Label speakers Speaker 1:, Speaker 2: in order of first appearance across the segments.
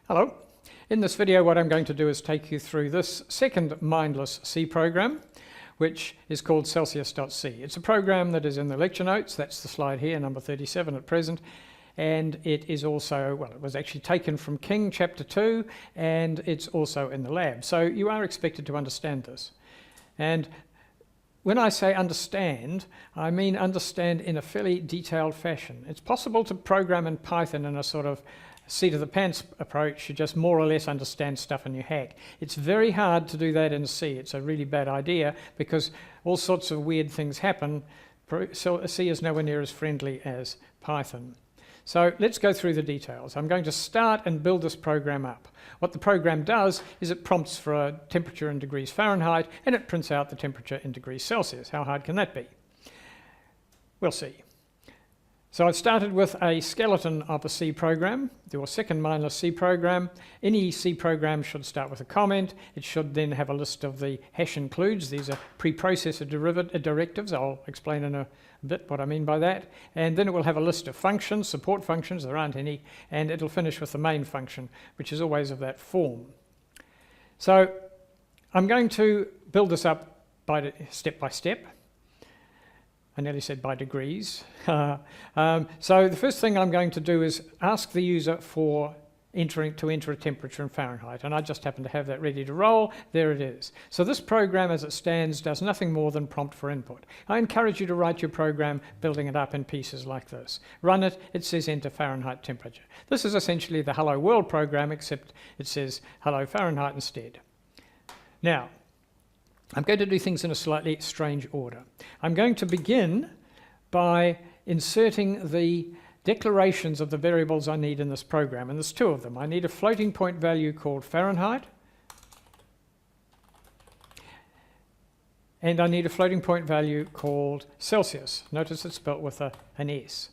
Speaker 1: Hello. In this video what I'm going to do is take you through this second mindless C program, which is called celsius.c. It's a program that is in the lecture notes. That's the slide here, number 37 at present. And it is also, well, it was actually taken from King chapter 2, and it's also in the lab. So you are expected to understand this. And when I say understand, I mean understand in a fairly detailed fashion. It's possible to program in Python in a sort of seat of the pants approach. You just more or less understand stuff and you hack. It's very hard to do that in C. It's a really bad idea because all sorts of weird things happen. C is nowhere near as friendly as Python. So let's go through the details. I'm going to start and build this program up. What the program does is it prompts for a temperature in degrees Fahrenheit and it prints out the temperature in degrees Celsius. How hard can that be? We'll see. So I've started with a skeleton of a C program, your second mindless C program. Any C program should start with a comment. It should then have a list of the hash includes. These are preprocessor directives. I'll explain in a bit what I mean by that. And then it will have a list of functions, support functions, there aren't any, and it'll finish with the main function, which is always of that form. So I'm going to build this up step by step. I nearly said by degrees. So the first thing I'm going to do is ask the user for to enter a temperature in Fahrenheit, and I just happen to have that ready to roll. There it is. So this program as it stands does nothing more than prompt for input. I encourage you to write your program building it up in pieces like this. Run it, it says enter Fahrenheit temperature. This is essentially the Hello World program, except it says Hello Fahrenheit instead. Now, I'm going to do things in a slightly strange order. I'm going to begin by inserting the declarations of the variables I need in this program, and there's two of them. I need a floating point value called Fahrenheit, and I need a floating point value called Celsius. Notice it's spelt with an S.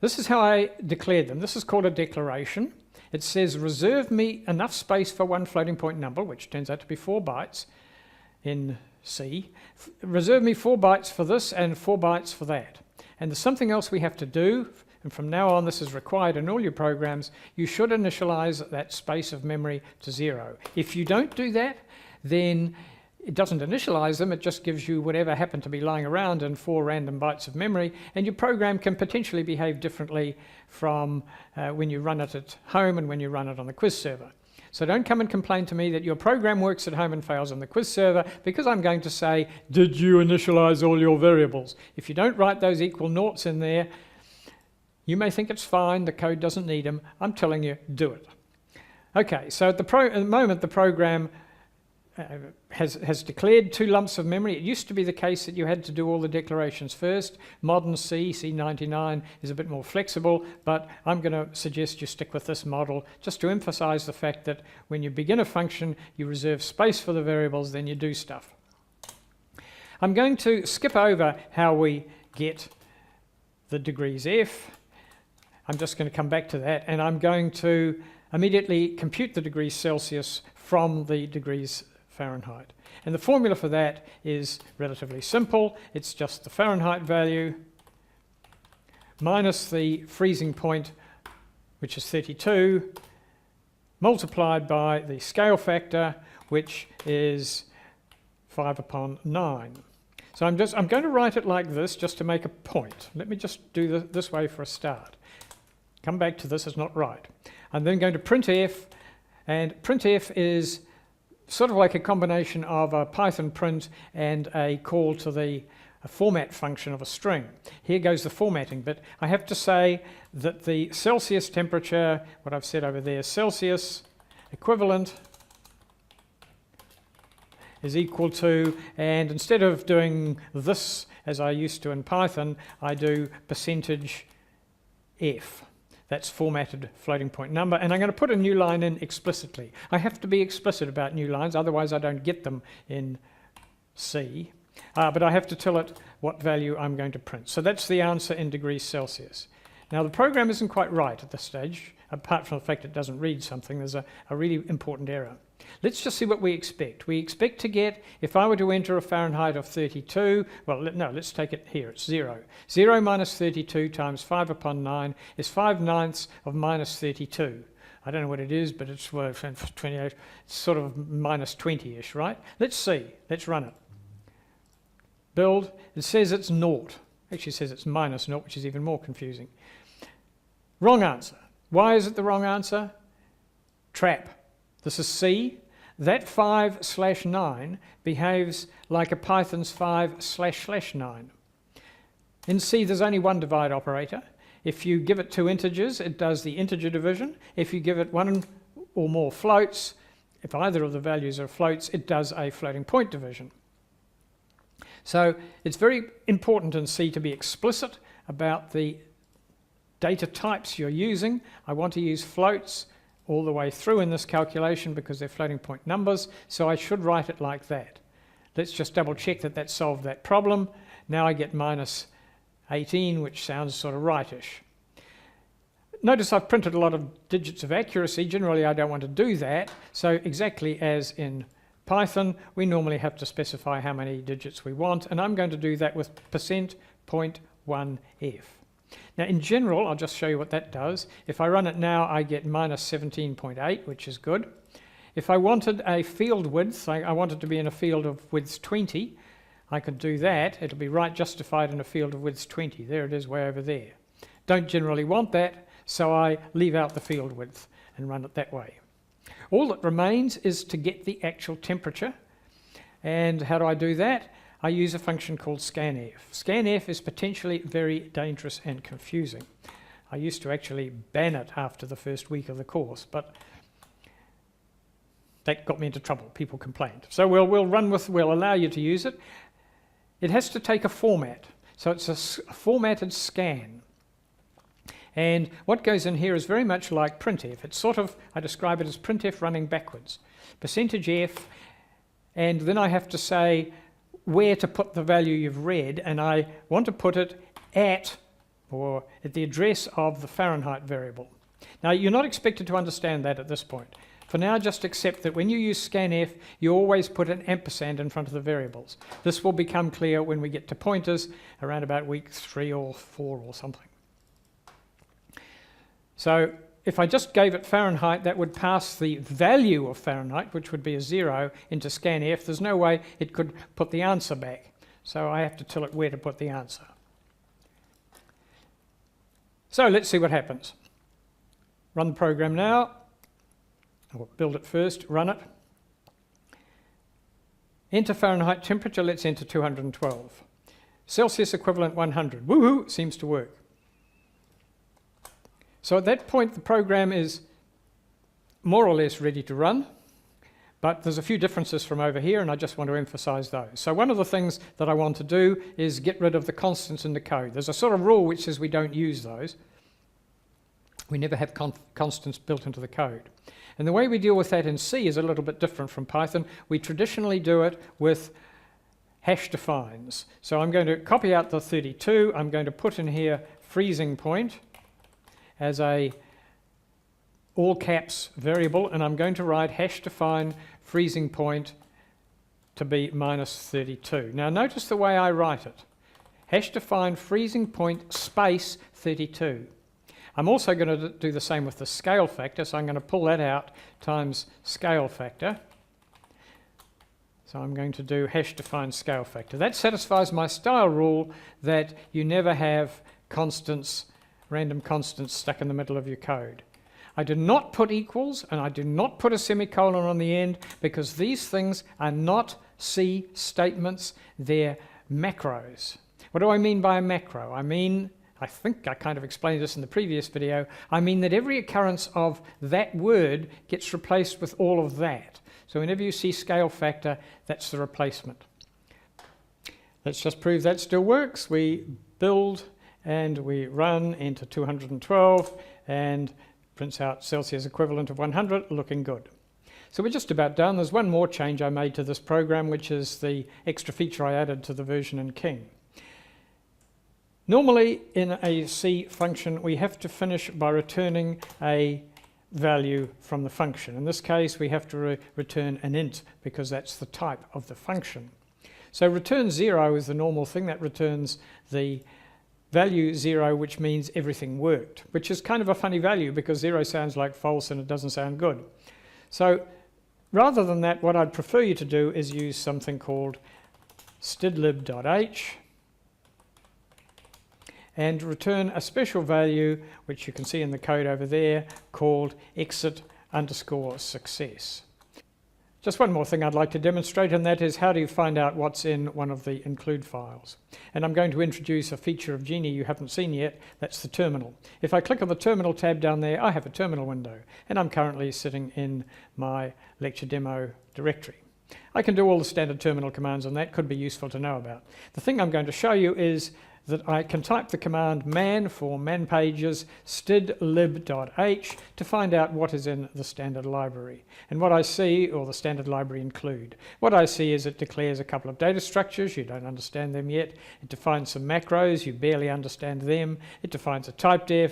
Speaker 1: This is how I declared them. This is called a declaration. It says reserve me enough space for one floating point number, which turns out to be 4 bytes, in C. Reserve me 4 bytes for this and 4 bytes for that. And there's something else we have to do, and from now on this is required in all your programs. You should initialize that space of memory to 0. If you don't do that, then it doesn't initialize them, it just gives you whatever happened to be lying around in 4 random bytes of memory, and your program can potentially behave differently from when you run it at home and when you run it on the quiz server. So don't come and complain to me that your program works at home and fails on the quiz server, because I'm going to say, did you initialize all your variables? If you don't write those equal noughts in there, you may think it's fine, the code doesn't need them. I'm telling you, do it. Okay, so at the moment the program has declared 2 lumps of memory. It used to be the case that you had to do all the declarations first. Modern C, C99, is a bit more flexible, but I'm going to suggest you stick with this model just to emphasize the fact that when you begin a function, you reserve space for the variables, then you do stuff. I'm going to skip over how we get the degrees F. I'm just going to come back to that, and I'm going to immediately compute the degrees Celsius from the degrees Fahrenheit. And the formula for that is relatively simple. It's just the Fahrenheit value minus the freezing point, which is 32, multiplied by the scale factor, which is 5/9. So I'm going to write it like this just to make a point. Let me just do this way for a start. Come back to this, it's not right. I'm then going to printf, and printf is sort of like a combination of a Python print and a call to a format function of a string. Here goes the formatting bit. I have to say that the Celsius temperature, what I've said over there, Celsius equivalent is equal to, and instead of doing this as I used to in Python, I do %f. That's formatted floating point number, and I'm going to put a new line in explicitly. I have to be explicit about new lines, otherwise I don't get them in C, but I have to tell it what value I'm going to print. So that's the answer in degrees Celsius. Now the program isn't quite right at this stage, apart from the fact it doesn't read something. There's a really important error. Let's just see what we expect. We expect to get, if I were to enter a Fahrenheit of 32, well, no, let's take it here. It's 0. 0 minus 32 times 5/9 is 5/9 of minus 32. I don't know what it is, but it's 28, it's sort of minus 20-ish, right? Let's see. Let's run it. Build. It says it's 0. Actually says it's minus 0, which is even more confusing. Wrong answer. Why is it the wrong answer? Trap. This is C. That 5/9 behaves like a Python's 5/9. In C, there's only one divide operator. If you give it 2 integers, it does the integer division. If you give it 1 or more floats, if either of the values are floats, it does a floating point division. So it's very important in C to be explicit about the data types you're using. I want to use floats all the way through in this calculation because they're floating point numbers, so I should write it like that. Let's just double check that that solved that problem. Now I get minus 18, which sounds sort of rightish. Notice I've printed a lot of digits of accuracy. Generally I don't want to do that, so exactly as in Python, we normally have to specify how many digits we want, and I'm going to do that with %.1f. Now in general, I'll just show you what that does. If I run it now, I get minus 17.8, which is good. If I wanted a field width, I wanted to be in a field of width 20, I could do that. It'll be right justified in a field of width 20. There it is, way over there. Don't generally want that, so I leave out the field width and run it that way. All that remains is to get the actual temperature. And how do I do that? I use a function called scanf. Scanf is potentially very dangerous and confusing. I used to actually ban it after the first week of the course, but that got me into trouble. People complained. So we'll allow you to use it. It has to take a format. So it's a formatted scan. And what goes in here is very much like printf. It's sort of, I describe it as printf running backwards. %f, and then I have to say where to put the value you've read, and I want to put it at the address of the Fahrenheit variable. Now you're not expected to understand that at this point. For now, just accept that when you use scanf, you always put an ampersand in front of the variables. This will become clear when we get to pointers around about week 3 or 4 or something. So if I just gave it Fahrenheit, that would pass the value of Fahrenheit, which would be a 0, into scanf. There's no way it could put the answer back. So I have to tell it where to put the answer. So let's see what happens. Run the program now. I'll build it first, run it. Enter Fahrenheit temperature, let's enter 212. Celsius equivalent 100. Woohoo, seems to work. So at that point the program is more or less ready to run, but there's a few differences from over here and I just want to emphasize those. So one of the things that I want to do is get rid of the constants in the code. There's a sort of rule which says we don't use those. We never have constants built into the code. And the way we deal with that in C is a little bit different from Python. We traditionally do it with hash defines. So I'm going to copy out the 32. I'm going to put in here freezing point as a all caps variable, and I'm going to write hash define freezing point to be minus 32. Now notice the way I write it. Hash define freezing point space 32. I'm also going to do the same with the scale factor, so I'm going to pull that out times scale factor. So I'm going to do hash define scale factor. That satisfies my style rule that you never have constants, random constants stuck in the middle of your code. I do not put equals and I do not put a semicolon on the end because these things are not C statements, they're macros. What do I mean by a macro? I think I kind of explained this in the previous video. I mean that every occurrence of that word gets replaced with all of that. So whenever you see scale factor, that's the replacement. Let's just prove that still works. We build and we run into 212 and prints out Celsius equivalent of 100, looking good. So we're just about done. There's one more change I made to this program, which is the extra feature I added to the version in King. Normally in a C function we have to finish by returning a value from the function. In this case we have to return an int because that's the type of the function. So return 0 is the normal thing, that returns the value 0, which means everything worked, which is kind of a funny value because 0 sounds like false and it doesn't sound good. So rather than that, what I'd prefer you to do is use something called stdlib.h and return a special value, which you can see in the code over there, called exit_success. Just one more thing I'd like to demonstrate, and that is how do you find out what's in one of the include files. And I'm going to introduce a feature of Genie you haven't seen yet. That's the terminal. If I click on the terminal tab down there, I have a terminal window, and I'm currently sitting in my lecture demo directory. I can do all the standard terminal commands, and that could be useful to know about. The thing I'm going to show you is that I can type the command man for man pages stdlib.h to find out what is in the standard library. And what I see, or the standard library include, what I see is it declares a couple of data structures, you don't understand them yet. It defines some macros, you barely understand them. It defines a typedef,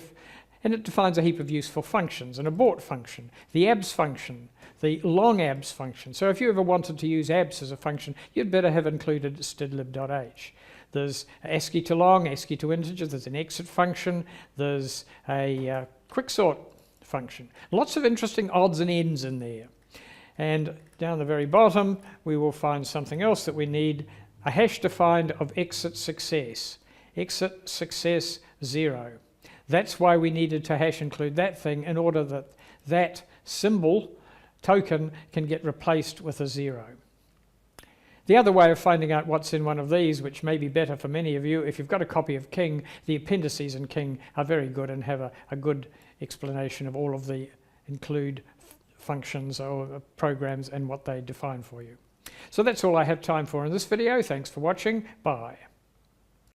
Speaker 1: and it defines a heap of useful functions, an abort function, the abs function, the long abs function. So if you ever wanted to use abs as a function, you'd better have included stdlib.h. There's ASCII to long, ASCII to integers, there's an exit function, there's a quicksort function. Lots of interesting odds and ends in there. And down the very bottom, we will find something else that we need, a hash defined of exit success 0. That's why we needed to hash include that thing in order that that symbol, token, can get replaced with a 0. The other way of finding out what's in one of these, which may be better for many of you, if you've got a copy of King, the appendices in King are very good and have a good explanation of all of the include functions or programs and what they define for you. So that's all I have time for in this video. Thanks for watching. Bye.